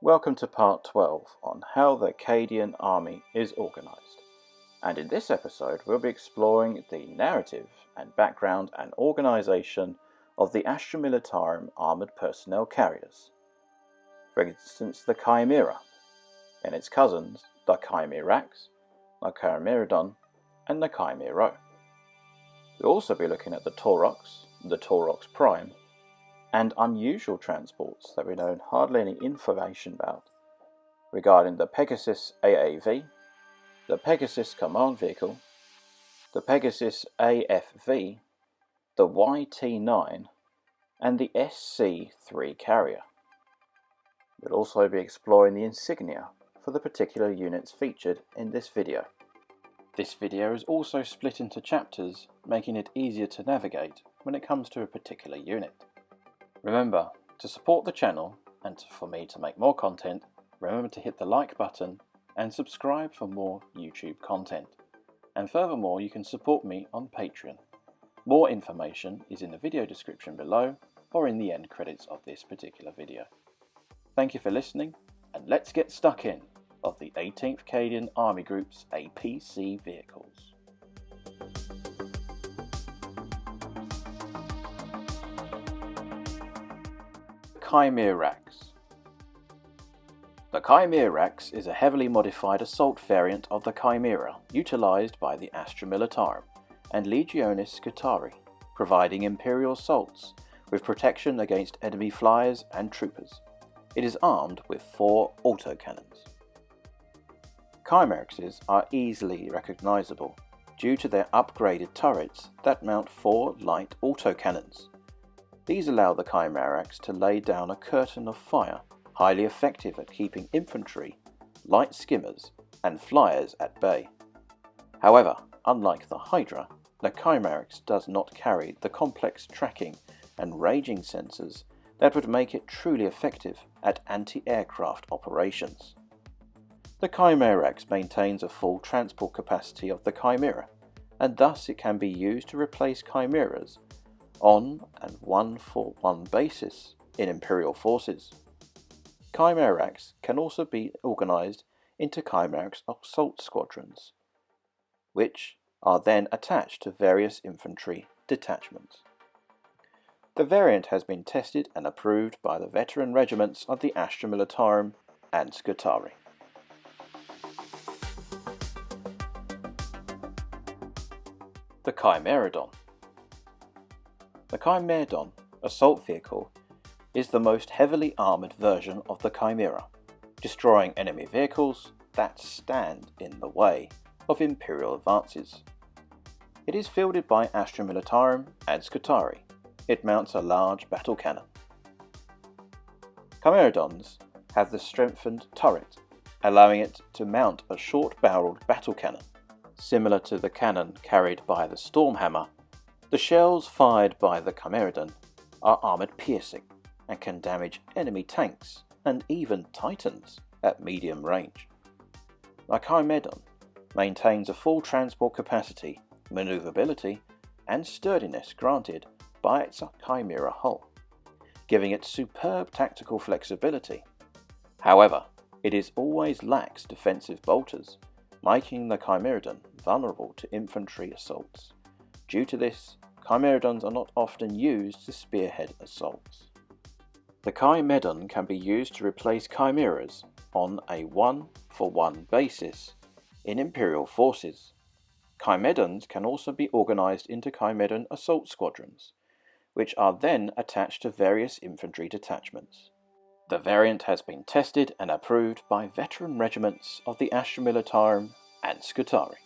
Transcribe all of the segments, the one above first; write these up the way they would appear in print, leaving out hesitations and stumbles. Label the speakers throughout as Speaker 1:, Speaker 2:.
Speaker 1: Welcome to part 12 on how the Cadian army is organised, and in this episode we'll be exploring the narrative and background and organisation of the Astra Militarum armoured personnel carriers. For instance, the Chimera, and its cousins, the Chimerax, the Chimedon, and the Chimerro. We'll also be looking at the Taurox, the Taurox Prime, and unusual transports that we know hardly any information about, regarding the Pegasus AAV, the Pegasus Command Vehicle, the Pegasus AFV, the YT9, and the SC3 carrier. We'll also be exploring the Insignia for the particular units featured in this video. This video is also split into chapters, making it easier to navigate when it comes to a particular unit. Remember, to support the channel and for me to make more content, remember to hit the like button and subscribe for more YouTube content. And furthermore, you can support me on Patreon. More information is in the video description below or in the end credits of this particular video. Thank you for listening, and let's get stuck in of the 18th Cadian Army Group's APC vehicles. Chimerax. The Chimerax is a heavily modified assault variant of the Chimera utilised by the Astra Militarum and Legionis Scutari, providing Imperial assaults with protection against enemy flyers and troopers. It is armed with 4 autocannons. Chimeraxes are easily recognisable due to their upgraded turrets that mount 4 light autocannons. These allow the Chimerax to lay down a curtain of fire, highly effective at keeping infantry, light skimmers, and flyers at bay. However, unlike the Hydra, the Chimerax does not carry the complex tracking and ranging sensors that would make it truly effective at anti-aircraft operations. The Chimerax maintains a full transport capacity of the Chimera, and thus it can be used to replace Chimeras on a 1-for-1 basis in Imperial forces. Chimerax can also be organised into Chimerax assault squadrons, which are then attached to various infantry detachments. The variant has been tested and approved by the veteran regiments of the Astra Militarum and Scutari. The Chimerodon. The Chimedon assault vehicle is the most heavily armoured version of the Chimera, destroying enemy vehicles that stand in the way of Imperial advances. It is fielded by Astra Militarum and Scutari. It mounts a large battle cannon. Chimerodons have the strengthened turret, allowing it to mount a short-barreled battle cannon. Similar to the cannon carried by the Stormhammer, the shells fired by the Chimerodon are armoured-piercing and can damage enemy tanks and even Titans at medium range. The Chimedon maintains a full transport capacity, manoeuvrability, and sturdiness granted by its Chimera hull, giving it superb tactical flexibility. However, it is always lacks defensive bolters, making the Chimerodon vulnerable to infantry assaults. Due to this, Chimerodons are not often used to spearhead assaults. The Chimedon can be used to replace Chimeras on a 1-for-1 basis in Imperial forces. Chimedons can also be organised into Chimedon assault squadrons, which are then attached to various infantry detachments. The variant has been tested and approved by veteran regiments of the Astra Militarum and Scutari.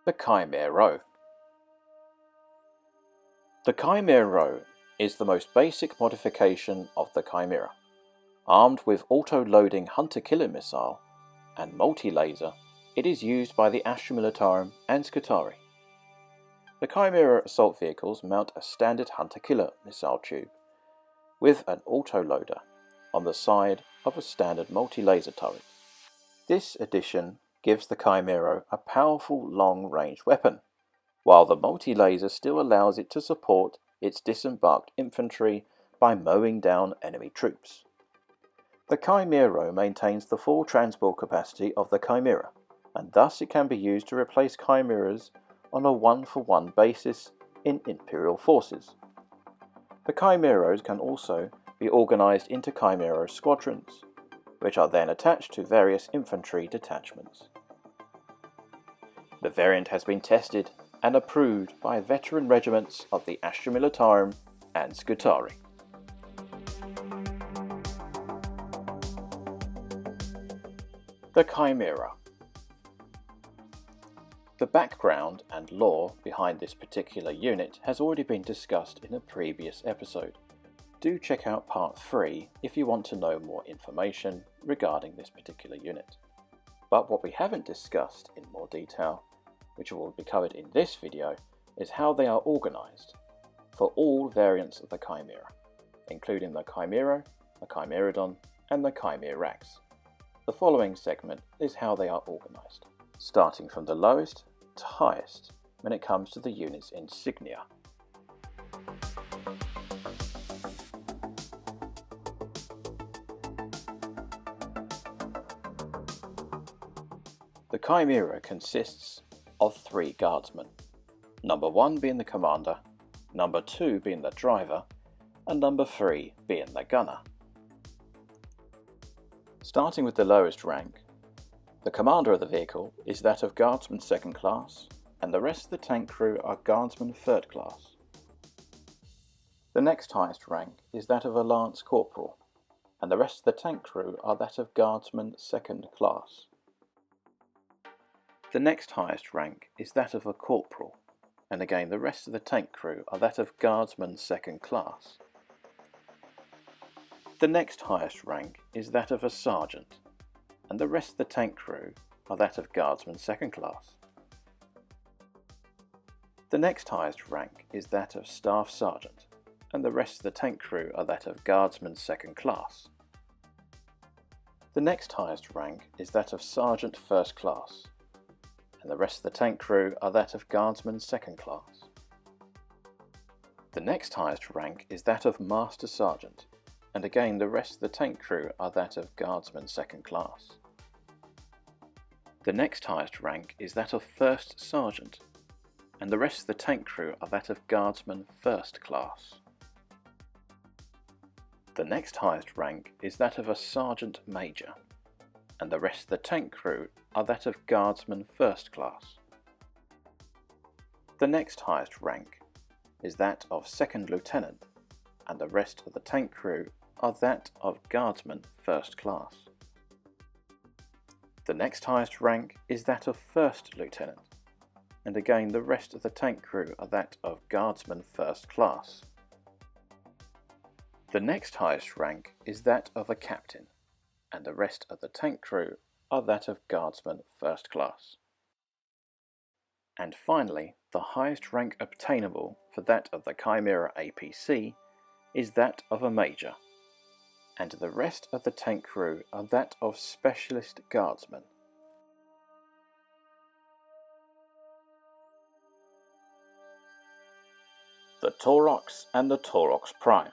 Speaker 1: The Chimerro. The Chimerro is the most basic modification of the Chimera. Armed with auto-loading hunter-killer missile and multi-laser, it is used by the Astra Militarum and Scutari. The Chimera assault vehicles mount a standard hunter-killer missile tube with an autoloader on the side of a standard multi-laser turret. This addition gives the Chimerro a powerful long-range weapon, while the multi-laser still allows it to support its disembarked infantry by mowing down enemy troops. The Chimerro maintains the full transport capacity of the Chimera, and thus it can be used to replace Chimeras on a one-for-one basis in Imperial forces. The Chimerros can also be organised into Chimero squadrons, which are then attached to various infantry detachments. The variant has been tested and approved by veteran regiments of the Astra Militarum and Scutari. The Chimera. The background and lore behind this particular unit has already been discussed in a previous episode. Do check out part 3 if you want to know more information regarding this particular unit. But what we haven't discussed in more detail, which will be covered in this video, is how they are organised for all variants of the Chimera, including the Chimerro, the Chimerodon and the Chimerax. The following segment is how they are organised, starting from the lowest to highest when it comes to the unit's insignia. The Chimera consists of 3 guardsmen, number 1 being the commander, number 2 being the driver, and number 3 being the gunner. Starting with the lowest rank, the commander of the vehicle is that of Guardsman 2nd class, and the rest of the tank crew are Guardsman 3rd class. The next highest rank is that of a Lance Corporal, and the rest of the tank crew are that of Guardsman 2nd class. The next highest rank is that of a Corporal, and again the rest of the tank crew are that of Guardsman 2nd class. The next highest rank is that of a Sergeant, and the rest of the tank crew are that of Guardsman 2nd class. The next highest rank is that of Staff Sergeant, and the rest of the tank crew are that of Guardsman 2nd class. The next highest rank is that of Sergeant 1st class, and the rest of the tank crew are that of Guardsman 2nd class. The next highest rank is that of Master Sergeant, and again the rest of the tank crew are that of Guardsman 2nd class. The next highest rank is that of First Sergeant, and the rest of the tank crew are that of Guardsman 1st class. The next highest rank is that of a Sergeant Major, and the rest of the tank crew are that of Guardsman 1st class. The next highest rank is that of Second Lieutenant, and the rest of the tank crew are that of Guardsman 1st class. The next highest rank is that of First Lieutenant, and again the rest of the tank crew are that of Guardsman 1st class. The next highest rank is that of a Captain, and the rest of the tank crew are that of Guardsman 1st class. And finally, the highest rank obtainable for that of the Chimera APC is that of a Major, and the rest of the tank crew are that of Specialist Guardsmen. The Taurox and the Taurox Prime.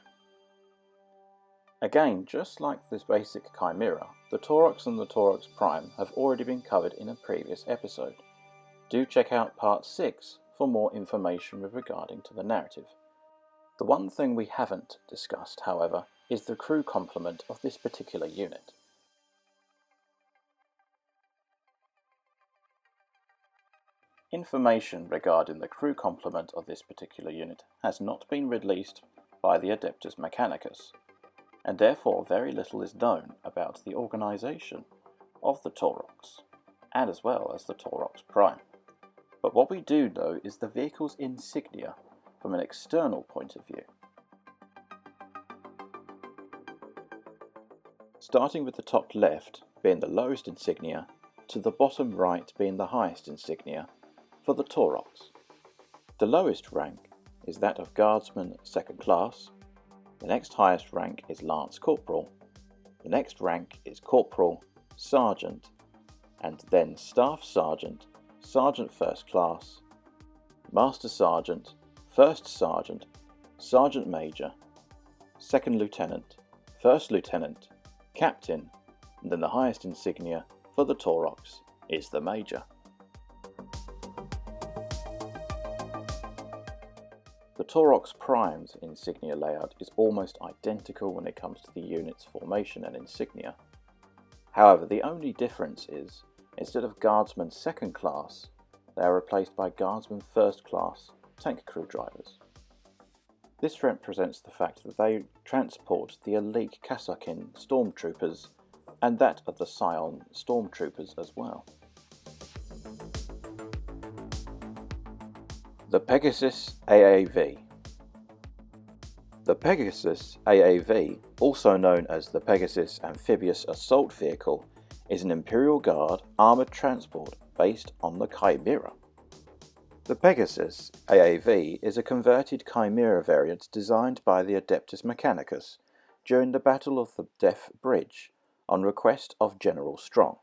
Speaker 1: Again, just like this basic Chimera, the Taurox and the Taurox Prime have already been covered in a previous episode. Do check out part 6 for more information regarding to the narrative. The one thing we haven't discussed, however, is the crew complement of this particular unit. Information regarding the crew complement of this particular unit has not been released by the Adeptus Mechanicus, and therefore very little is known about the organisation of the Taurox, and as well as the Taurox Prime. But what we do know is the vehicle's insignia from an external point of view. Starting with the top left being the lowest insignia, to the bottom right being the highest insignia for the Taurox. The lowest rank is that of Guardsman 2nd class, the next highest rank is Lance Corporal, the next rank is Corporal, Sergeant, and then Staff Sergeant, Sergeant 1st class, Master Sergeant, First Sergeant, Sergeant Major, second lieutenant, first lieutenant, captain, and then the highest insignia for the Taurox is the major. The Taurox Prime's insignia layout is almost identical when it comes to the unit's formation and insignia. However, the only difference is, instead of Guardsman second class, they are replaced by Guardsman first class tank crew drivers. This represents the fact that they transport the elite Kasrkin stormtroopers and that of the Scion stormtroopers as well. The Pegasus AAV. The Pegasus AAV, also known as the Pegasus Amphibious Assault Vehicle, is an Imperial Guard armoured transport based on the Chimera. The Pegasus AAV is a converted Chimera variant designed by the Adeptus Mechanicus during the Battle of the Deaf Bridge on request of General Strong.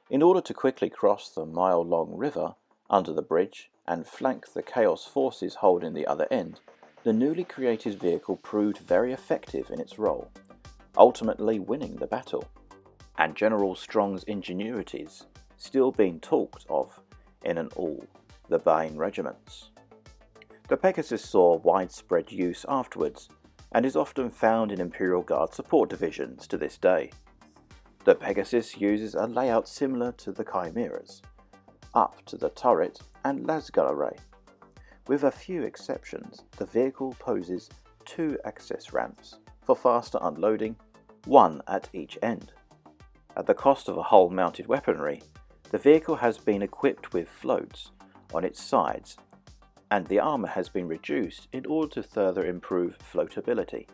Speaker 1: In order to quickly cross the mile-long river under the bridge and flank the Chaos forces holding the other end, the newly created vehicle proved very effective in its role, ultimately winning the battle, and General Strong's ingenuities still being talked of in all the Bane regiments. The Pegasus saw widespread use afterwards, and is often found in Imperial Guard support divisions to this day. The Pegasus uses a layout similar to the Chimeras, up to the turret and lasgun array. With a few exceptions, the vehicle poses 2 access ramps for faster unloading, 1 at each end. At the cost of a hull-mounted weaponry, the vehicle has been equipped with floats on its sides, and the armour has been reduced in order to further improve floatability,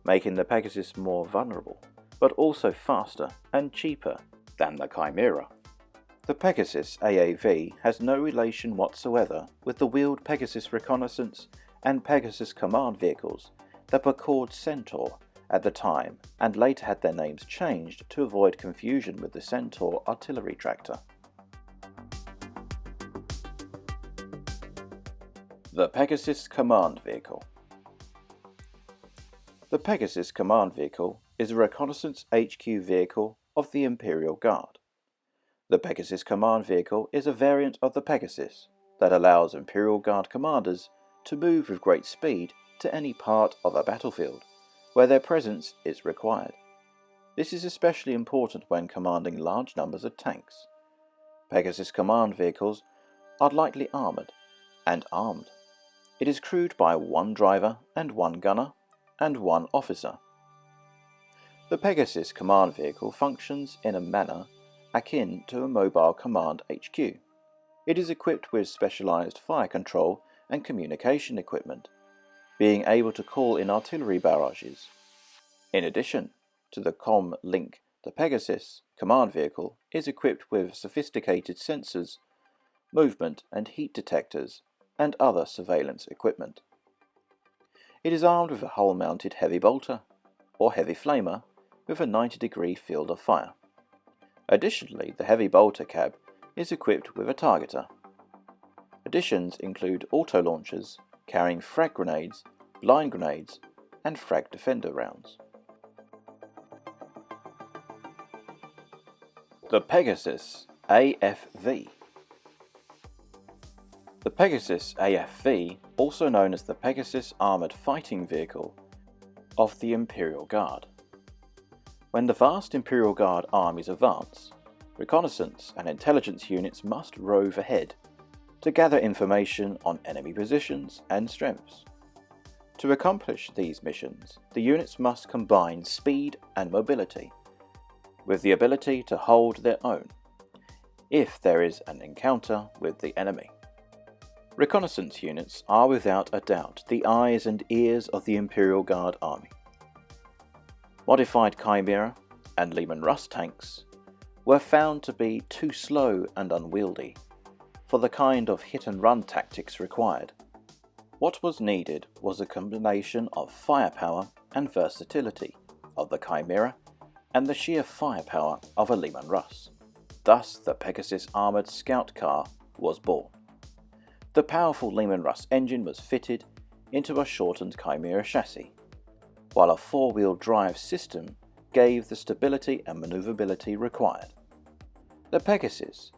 Speaker 1: making the Pegasus more vulnerable, but also faster and cheaper than the Chimera. The Pegasus AAV has no relation whatsoever with the wheeled Pegasus Reconnaissance and Pegasus Command vehicles that were called Centaur at the time and later had their names changed to avoid confusion with the Centaur artillery tractor. The Pegasus Command Vehicle. The Pegasus Command Vehicle is a reconnaissance HQ vehicle of the Imperial Guard. The Pegasus Command Vehicle is a variant of the Pegasus that allows Imperial Guard commanders to move with great speed to any part of a battlefield where their presence is required. This is especially important when commanding large numbers of tanks. Pegasus Command Vehicles are lightly armoured and armed. It is crewed by 1 driver and 1 gunner and 1 officer. The Pegasus Command Vehicle functions in a manner akin to a mobile command HQ. It is equipped with specialised fire control and communication equipment, being able to call in artillery barrages. In addition to the comm link, the Pegasus Command Vehicle is equipped with sophisticated sensors, movement and heat detectors, and other surveillance equipment. It is armed with a hull-mounted heavy bolter, or heavy flamer, with a 90-degree field of fire. Additionally, the heavy bolter cab is equipped with a targeter. Additions include auto-launchers, carrying frag grenades, blind grenades, and frag defender rounds. The Pegasus AFV. The Pegasus AFV, also known as the Pegasus Armoured Fighting Vehicle of the Imperial Guard. When the vast Imperial Guard armies advance, reconnaissance and intelligence units must rove ahead to gather information on enemy positions and strengths. To accomplish these missions, the units must combine speed and mobility with the ability to hold their own if there is an encounter with the enemy. Reconnaissance units are without a doubt the eyes and ears of the Imperial Guard army. Modified Chimera and Leman Russ tanks were found to be too slow and unwieldy for the kind of hit-and-run tactics required. What was needed was a combination of firepower and versatility of the Chimera and the sheer firepower of a Leman Russ. Thus, the Pegasus Armoured Scout Car was born. The powerful Leman Russ engine was fitted into a shortened Chimera chassis. while a four-wheel drive system gave the stability and manoeuvrability required. The Pegasus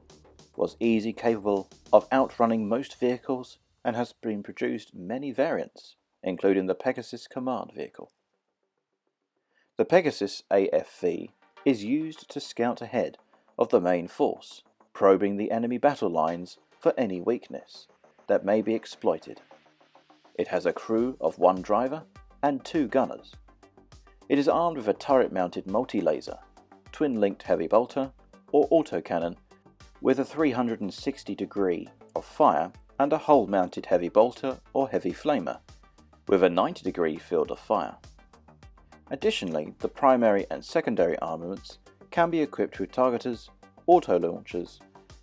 Speaker 1: was easily capable of outrunning most vehicles and has been produced many variants, including the Pegasus command vehicle. The Pegasus AFV is used to scout ahead of the main force, probing the enemy battle lines for any weakness that may be exploited. It has a crew of one driver and two gunners. It is armed with a turret-mounted multi-laser, twin-linked heavy bolter or autocannon with a 360 degree of fire and a hole-mounted heavy bolter or heavy flamer with a 90 degree field of fire. Additionally, the primary and secondary armaments can be equipped with targeters, auto-launchers,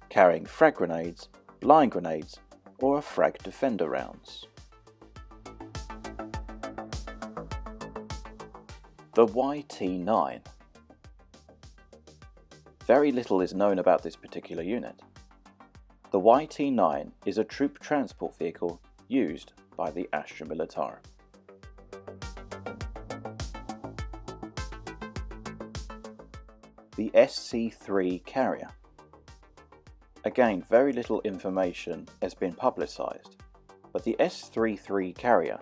Speaker 1: carrying frag grenades, blind grenades, or a frag defender rounds. The YT-9. Very little is known about this particular unit. The YT-9 is a troop transport vehicle used by the Astra Militarum. The SC-3 carrier. Again, very little information has been publicised, but the SC-3 carrier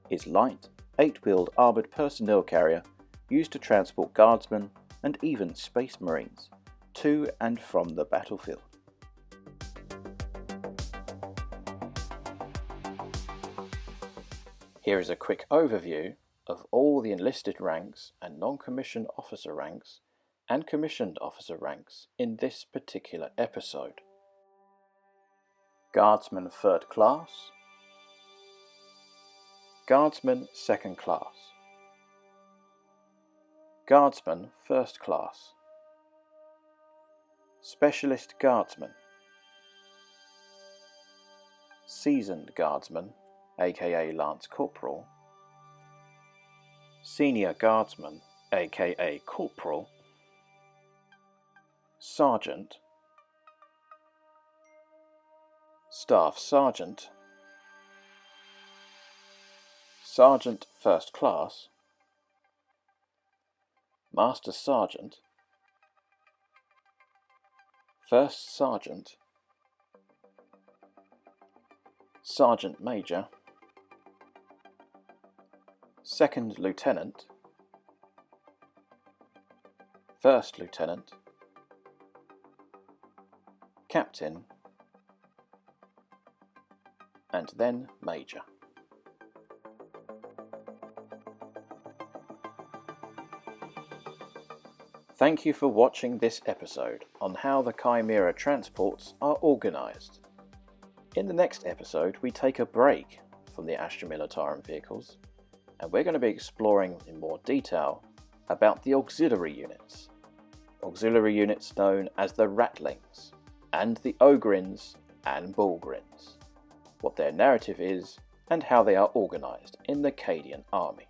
Speaker 1: is light, 8-wheeled armoured personnel carrier used to transport guardsmen and even space marines to and from the battlefield. Here is a quick overview of all the enlisted ranks and non-commissioned officer ranks and commissioned officer ranks in this particular episode. Guardsman 3rd class, Guardsman 2nd class, Guardsman 1st class, Specialist Guardsman, Seasoned Guardsman aka Lance Corporal, Senior Guardsman aka Corporal, Sergeant, Staff Sergeant, Sergeant 1st class, Master Sergeant, First Sergeant, Sergeant Major, Second Lieutenant, First Lieutenant, Captain, and then Major. Thank you for watching this episode on how the Chimera transports are organised. In the next episode we take a break from the Astra Militarum vehicles and we're going to be exploring in more detail about the auxiliary units. Auxiliary units known as the Ratlings and the Ogrins and Bullgrins, what their narrative is and how they are organised in the Cadian army.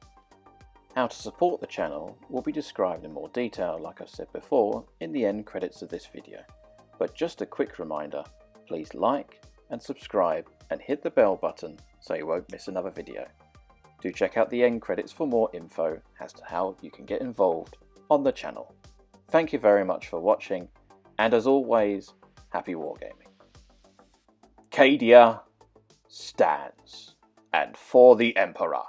Speaker 1: How to support the channel will be described in more detail, like I said before, in the end credits of this video. But just a quick reminder, please like and subscribe and hit the bell button so you won't miss another video. Do check out the end credits for more info as to how you can get involved on the channel. Thank you very much for watching, and as always, happy wargaming. Cadia stands, and for the Emperor.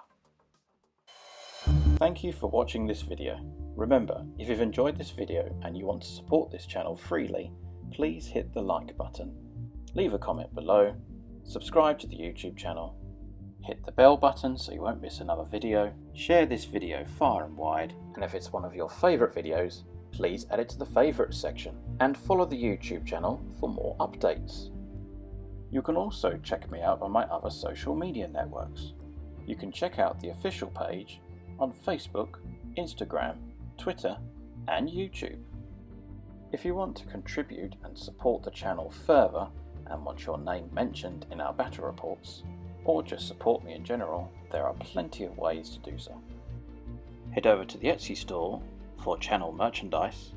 Speaker 1: Thank you for watching this video. Remember, if you've enjoyed this video and you want to support this channel freely, please hit the like button, leave a comment below, subscribe to the YouTube channel, hit the bell button so you won't miss another video, share this video far and wide, and if it's one of your favourite videos, please add it to the favourites section, and follow the YouTube channel for more updates. You can also check me out on my other social media networks. You can check out the official page on Facebook, Instagram, Twitter, and YouTube. If you want to contribute and support the channel further and want your name mentioned in our battle reports, or just support me in general, there are plenty of ways to do so. Head over to the Etsy store for channel merchandise.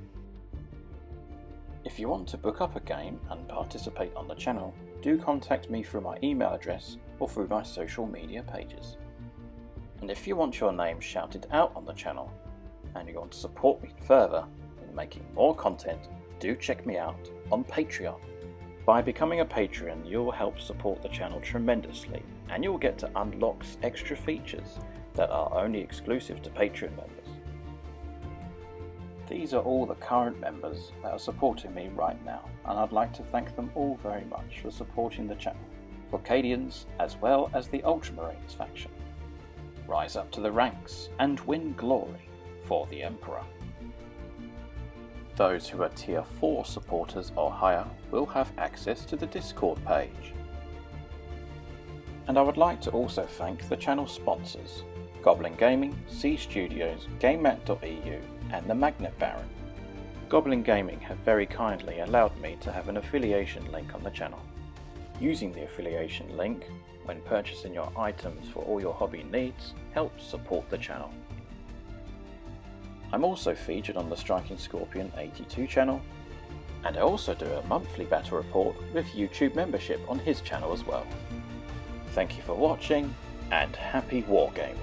Speaker 1: If you want to book up a game and participate on the channel, do contact me through my email address or through my social media pages. And if you want your name shouted out on the channel, and you want to support me further in making more content, do check me out on Patreon. By becoming a patron, you'll help support the channel tremendously, and you'll get to unlock extra features that are only exclusive to Patreon members. These are all the current members that are supporting me right now, and I'd like to thank them all very much for supporting the channel, for Cadians as well as the Ultramarines faction. Rise up to the ranks and win glory for the Emperor. Those who are Tier 4 supporters or higher will have access to the Discord page. And I would like to also thank the channel sponsors, GoblinGaming, C Studios, Gammat.eu and the Magnet Baron. GoblinGaming have very kindly allowed me to have an affiliation link on the channel. Using the affiliation link when purchasing your items for all your hobby needs helps support the channel. I'm also featured on the Striking Scorpion 82 channel, and I also do a monthly battle report with YouTube membership on his channel as well. Thank you for watching, and happy wargaming!